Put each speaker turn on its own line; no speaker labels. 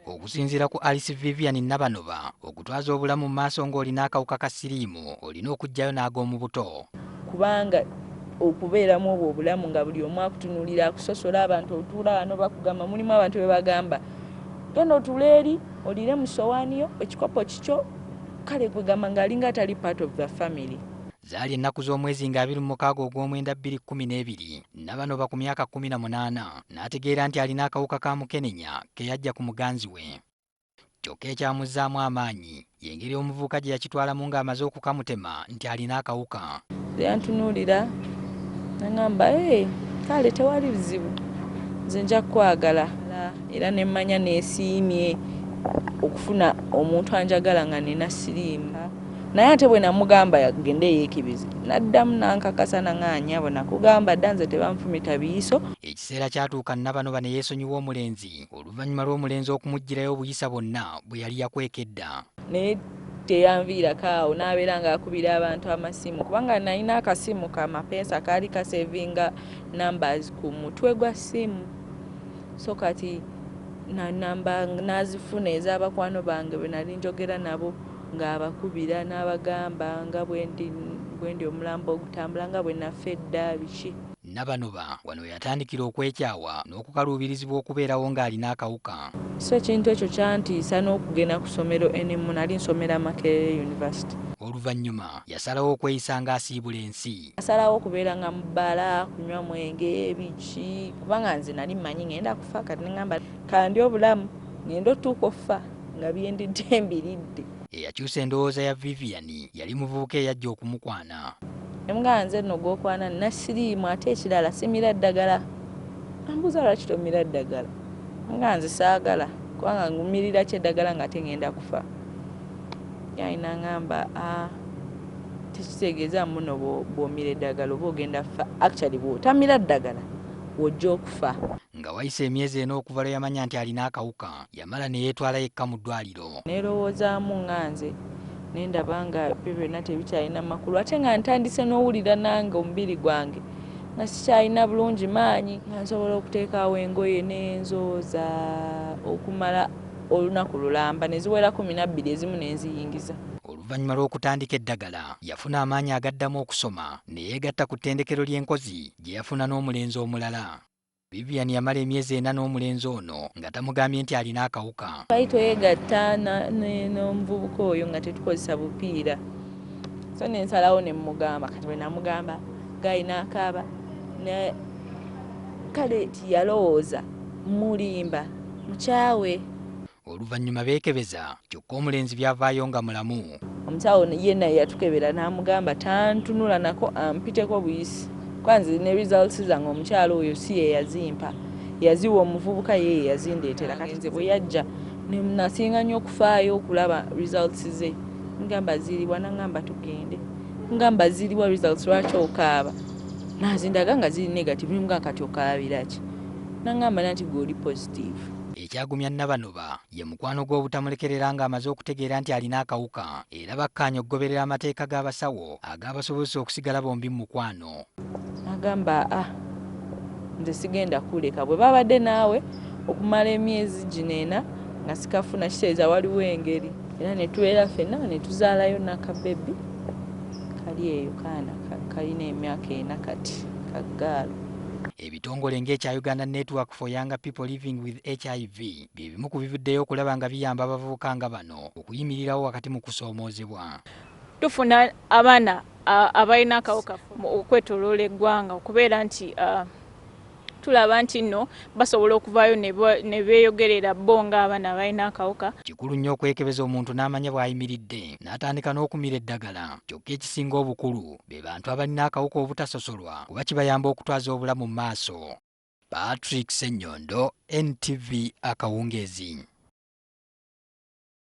Okusinziira ku Alice Vivian Nabanoba, okutwaza obulamu mu maaso ng'olina akawuka ka siriimu olina okuggyayo n'ag'omu buto.
Kubanga okubeeramu obwo obulamu nga buli omu akutunuulira akusosola abantu otuula wano bakugamba mulimu abantu be bagamba genda otuula eri oliire mu sowaani yo ekikopo kikyo kale kwegamba ng'alinga atali part of the family.
Zaali ennaku z'omwezi nga 26 ogw'omwenda 2012 Nabanoba ku myaka 18 n'ategeera nti alina akawuka ka mukenenya ke yajja ku muganzi we. Kyokka ekyamuzzaamu amaanyi y'engeri omuvubuka gye yakitwalamu ng'amaze okukamutema nti alina akawuka.
Yantunuulira n'angamba kale tewali bizibu nze nja kukwagala era ne mmanya neesiimye okufuna omuntu anjagala nga nina siriimu. Naye ate bwe namugamba agende yeekibize n'addamu n'ankakasa nang'anyabo nakugamba dda nze tebanfumita biyiso.
Ekiseera kyatuuka Nabanoba ne yeesonyiwa omulenzi oluvannyuma lw'omulenzi okumuggyirayo obuyisa bonna bwe yali yakwekedda.
Naye teyanviirako awo n'abeera ng'akubira abantu amasimu kubanga nalina akasimu ka mapeesa kaali kasevinga numbers ku mutwe gwa simu. So kati namba n'azifuna ez'abakwano bange bwe nali njogera nabo ng'abakubira n'abagamba nga bwendi omulambo ogutambula nga bwe nafedda biki.
Nabanoba wano yatandikira okwekyawa n'okukaluubirizibwa okubeerawo ng'alina akawuka.
So ekintu ekyo kyantiisa n'okugenda ku ssomero enimu nali nsomera Makerere University.
Oluvannyuma yasalawo okweyisa ng'asiibula ensi.
Asalawo okubeera nga mu bbala kunywa mwenge biki kubanga nze nali mmanyi ngenda kufa kati ngamba kandi obulamu ngenda otuuka okufa nga byendidde mbiridde.
Eyakyusa endowooza ya Vivian yali muvubuka eyajja okumukwana.
Emugamba nze nno gw'okwana nina siriimu ate ekirala simira ddagala. Ambuuza lwaki tomira ddagala? Nga nze saagala kubanga ngumirira ki eddagala nga tengenda kufa. Yalina ngamba tekitegeeza muno bw'omira eddagala oba ogenda kufa. Actually bw'otamira ddagala wojja okufa.
Nga wayise emyezi ena okuva lwe yamanya nti alina akawuka yamala ne yeetwala yekka mu ddwaliro.
Neerowoozaamu nga nze ne ndaba nga byo byonna tebikyalina makulu ate nga ntandise n'owulira nange omubiri gwange nga sikyalina bulungi maanyi nga nsobola okuteekawo engoye n'enzooza okumala olunaku lulamba ne ziwera 12 ezimu n'enziyingiza.
Oluvannyuma lw'okutandika eddagala yafuna amaanyi agaddamu okusoma ne yeegatta ku ttendekero ly'enkozi gye yafuna n'omulenzi omulala. Vivian yamala emyezi 4 n'omulenzi ono nga tamugambye nti alina akawuka.
Twali twegatta n'omuvubuka oyo nga tetukozesa bupiira. So ne nsalawo ne mmugamba kati bwe namugamba gayina akaaba kale tiyalowooza mulimba mukyawe.
Oluvannyuma beekebeza kyokka omulenzi byavaayo nga mulamu.
Omusawo yenna yatukebera n'amugamba tantunula nako ampiteko buyisi. Kwanza ne results zange omukyalo oyo si ye yazimpa. Yaziwa omuvubuka ye yazindeetera kati nze bwe yajja nasinga nnyo okufaayo okulaba results ze. Ngamba ziriwa nangamba tugende. Ngamba ziriwa results lwaki okaaba. Nazindaga nga ziri negative nga kati okaabira ki. Nangamba nti goli positive.
Ekyagumya Nabanoba ye mukwano gw'obutamulekerera ng'amaze okutegeera nti alina akawuka era bakkaanya okugoberera amateeka g'abasawo agaabasobozesa okusigala bombi mu mukwano. Agamba
nze sigenda kuleka bwe babadde naawe okumala emyezi gino 4 nga sikafuna kitegeeza waliwo engeri era ne tubeera ffenna ne tuzaalayo n'akabebi kali eyo kaana kalina emyaka 4 kati kaggaalo.
Ebitongole ng'ekya Uganda Network for Young People Living with HIV bye bimu ku bivuddeyo okulaba nga biyamba abavubuka nga bano okuyimirirawo wakati mu kusoomoozebwa.
Tufuna abaana abalina akawuka okwetooloola eggwanga okubeera nti tulaba nti nno basobola okuvaayo ne beeyogerera bo ng'abaana abalina akawuka.
Kikulu nnyo okwekebeza omuntu n'amanya bw'ayimiridde n'atandika n'okumira eddagala. Kyokka ekisinga obukulu be bantu abalina akawuka obutasosolwa kuba kibayamba okutwaza obulamu mu maaso. Patrick Ssenyondo, NTV Akawungeezi.